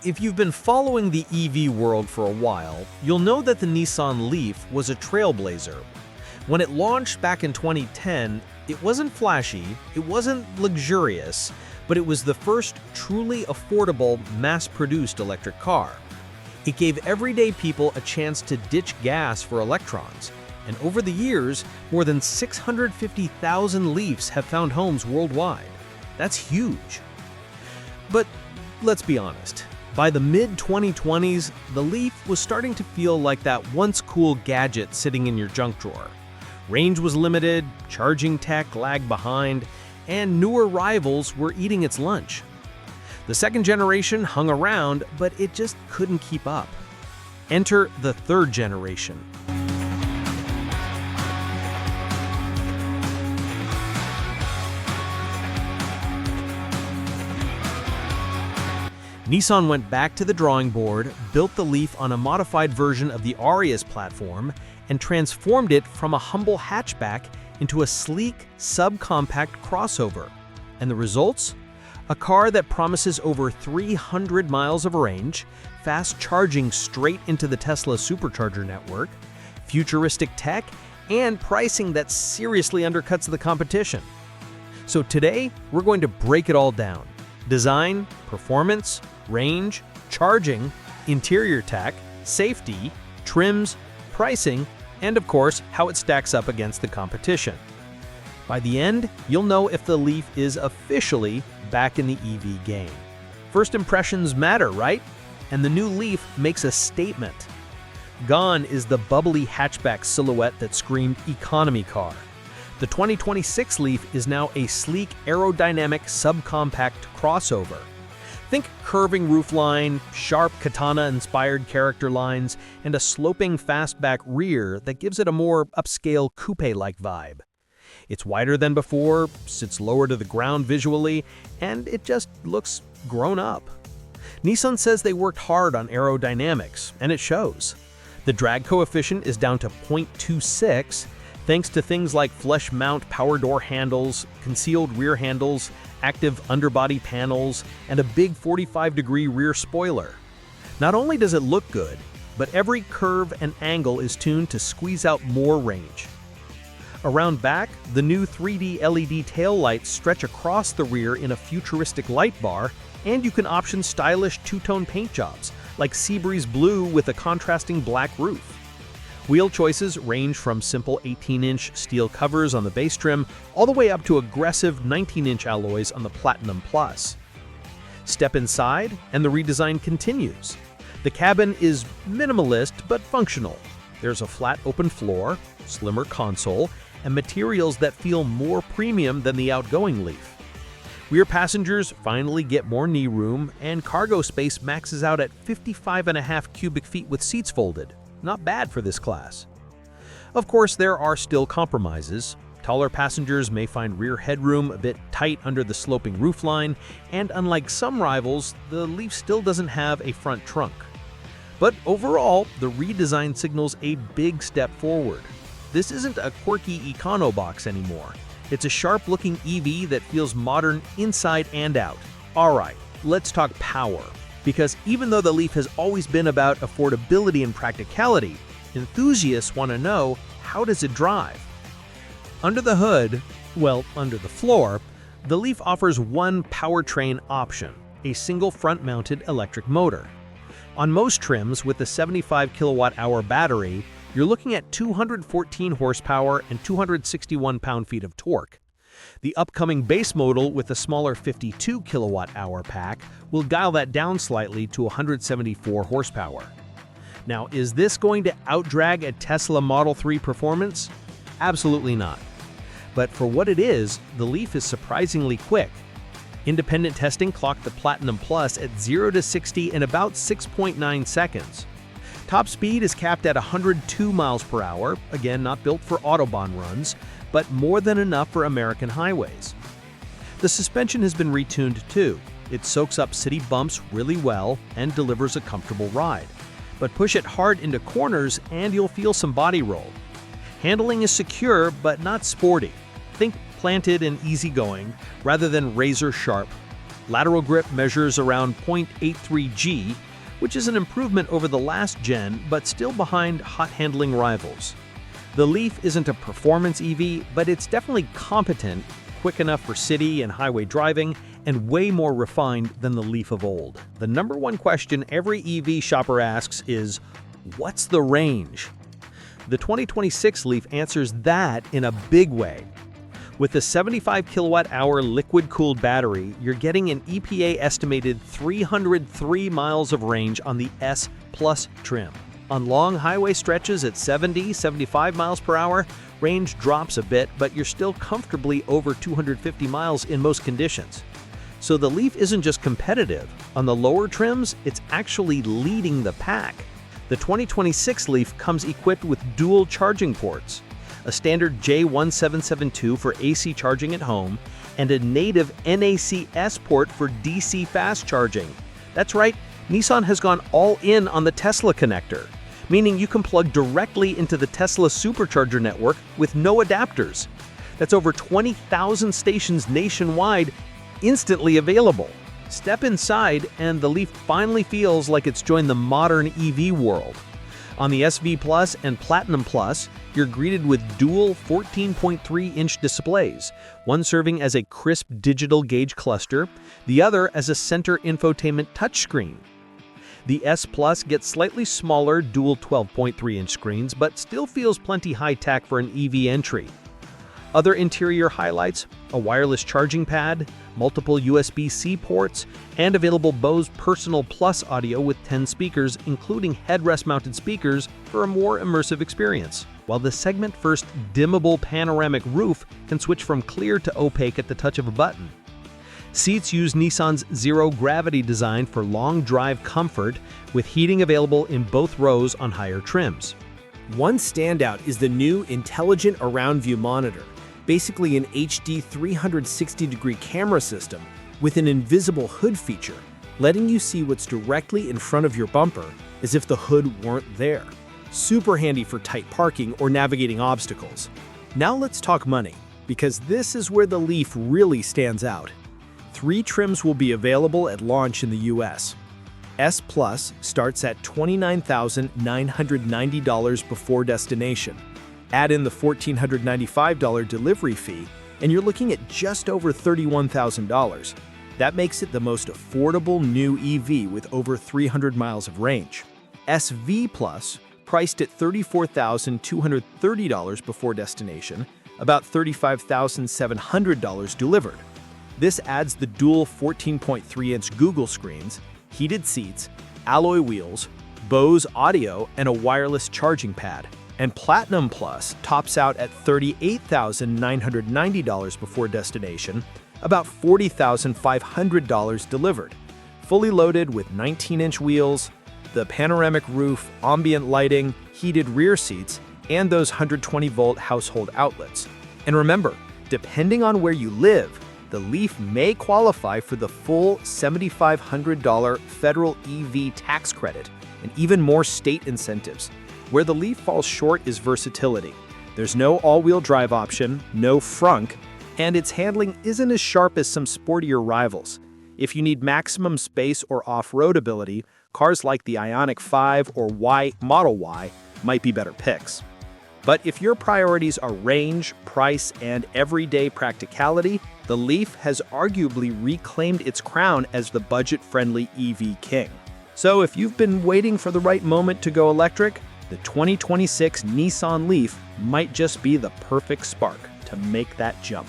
If you've been following the EV world for a while, you'll know that the Nissan Leaf was a trailblazer. When it launched back in 2010, it wasn't flashy, it wasn't luxurious, but it was the first truly affordable, mass-produced electric car. It gave everyday people a chance to ditch gas for electrons, and over the years, more than 650,000 Leafs have found homes worldwide. That's huge. But let's be honest. By the mid-2020s, the Leaf was starting to feel like that once cool gadget sitting in your junk drawer. Range was limited, charging tech lagged behind, and newer rivals were eating its lunch. The second generation hung around, but it just couldn't keep up. Enter the third generation. Nissan went back to the drawing board, built the Leaf on a modified version of the Arias platform, and transformed it from a humble hatchback into a sleek, subcompact crossover. And the results? A car that promises over 300 miles of range, fast charging straight into the Tesla Supercharger network, futuristic tech, and pricing that seriously undercuts the competition. So today, we're going to break it all down. Design, performance, range, charging, interior tech, safety, trims, pricing, and of course, how it stacks up against the competition. By the end, you'll know if the Leaf is officially back in the EV game. First impressions matter, right? And the new Leaf makes a statement. Gone is the bubbly hatchback silhouette that screamed economy car. The 2026 Leaf is now a sleek, aerodynamic, subcompact crossover. Think curving roofline, sharp katana-inspired character lines, and a sloping fastback rear that gives it a more upscale coupe-like vibe. It's wider than before, sits lower to the ground visually, and it just looks grown up. Nissan says they worked hard on aerodynamics, and it shows. The drag coefficient is down to 0.26, thanks to things like flush mount power door handles, concealed rear handles, active underbody panels, and a big 45-degree rear spoiler. Not only does it look good, but every curve and angle is tuned to squeeze out more range. Around back, the new 3D LED taillights stretch across the rear in a futuristic light bar, and you can option stylish two-tone paint jobs, like Seabreeze Blue with a contrasting black roof. Wheel choices range from simple 18-inch steel covers on the base trim all the way up to aggressive 19-inch alloys on the Platinum Plus. Step inside, and the redesign continues. The cabin is minimalist but functional. There's a flat open floor, slimmer console, and materials that feel more premium than the outgoing Leaf. Rear passengers finally get more knee room, and cargo space maxes out at 55.5 cubic feet with seats folded. Not bad for this class. Of course, there are still compromises. Taller passengers may find rear headroom a bit tight under the sloping roofline, and unlike some rivals, the Leaf still doesn't have a front trunk. But overall, the redesign signals a big step forward. This isn't a quirky econo box anymore. It's a sharp-looking EV that feels modern inside and out. Alright, let's talk power. Because even though the Leaf has always been about affordability and practicality, enthusiasts want to know, how does it drive? Under the hood, well, under the floor, the Leaf offers one powertrain option, a single front-mounted electric motor. On most trims with a 75 kilowatt-hour battery, you're looking at 214 horsepower and 261 pound-feet of torque. The upcoming base model with a smaller 52 kilowatt-hour pack will dial that down slightly to 174 horsepower. Now, is this going to outdrag a Tesla Model 3 performance? Absolutely not. But for what it is, the Leaf is surprisingly quick. Independent testing clocked the Platinum Plus at 0 to 60 in about 6.9 seconds. Top speed is capped at 102 miles per hour, again not built for Autobahn runs, but more than enough for American highways. The suspension has been retuned too. It soaks up city bumps really well and delivers a comfortable ride. But push it hard into corners and you'll feel some body roll. Handling is secure but not sporty. Think planted and easygoing rather than razor sharp. Lateral grip measures around 0.83 G, which is an improvement over the last gen, but still behind hot-handling rivals. The Leaf isn't a performance EV, but it's definitely competent, quick enough for city and highway driving, and way more refined than the Leaf of old. The number one question every EV shopper asks is, what's the range? The 2026 Leaf answers that in a big way. With the 75 kilowatt-hour liquid-cooled battery, you're getting an EPA-estimated 303 miles of range on the S Plus trim. On long highway stretches at 70-75 miles per hour, range drops a bit, but you're still comfortably over 250 miles in most conditions. So the Leaf isn't just competitive. On the lower trims, it's actually leading the pack. The 2026 Leaf comes equipped with dual charging ports, a standard J1772 for AC charging at home, and a native NACS port for DC fast charging. That's right, Nissan has gone all in on the Tesla connector, meaning you can plug directly into the Tesla Supercharger network with no adapters. That's over 20,000 stations nationwide instantly available. Step inside and the Leaf finally feels like it's joined the modern EV world. On the SV Plus and Platinum Plus, you're greeted with dual 14.3-inch displays, one serving as a crisp digital gauge cluster, the other as a center infotainment touchscreen. The S Plus gets slightly smaller dual 12.3-inch screens, but still feels plenty high-tech for an EV entry. Other interior highlights: a wireless charging pad, multiple USB-C ports, and available Bose Personal Plus audio with 10 speakers, including headrest-mounted speakers for a more immersive experience. While the segment-first dimmable panoramic roof can switch from clear to opaque at the touch of a button. Seats use Nissan's zero-gravity design for long drive comfort, with heating available in both rows on higher trims. One standout is the new Intelligent Around View monitor, basically an HD 360-degree camera system with an invisible hood feature, letting you see what's directly in front of your bumper as if the hood weren't there. Super handy for tight parking or navigating obstacles. Now let's talk money, because this is where the Leaf really stands out. 3 trims will be available at launch in the US. S Plus starts at $29,990 before destination. Add in the $1,495 delivery fee, and you're looking at just over $31,000. That makes it the most affordable new EV with over 300 miles of range. SV Plus, priced at $34,230 before destination, about $35,700 delivered. This adds the dual 14.3-inch Google screens, heated seats, alloy wheels, Bose audio, and a wireless charging pad. And Platinum Plus tops out at $38,990 before destination, about $40,500 delivered. Fully loaded with 19-inch wheels, the panoramic roof, ambient lighting, heated rear seats, and those 120-volt household outlets. And remember, depending on where you live, the Leaf may qualify for the full $7,500 federal EV tax credit and even more state incentives. Where the Leaf falls short is versatility. There's no all-wheel drive option, no frunk, and its handling isn't as sharp as some sportier rivals. If you need maximum space or off-road ability, cars like the Ioniq 5 or Model Y might be better picks. But if your priorities are range, price, and everyday practicality, the Leaf has arguably reclaimed its crown as the budget-friendly EV king. So if you've been waiting for the right moment to go electric, the 2026 Nissan Leaf might just be the perfect spark to make that jump.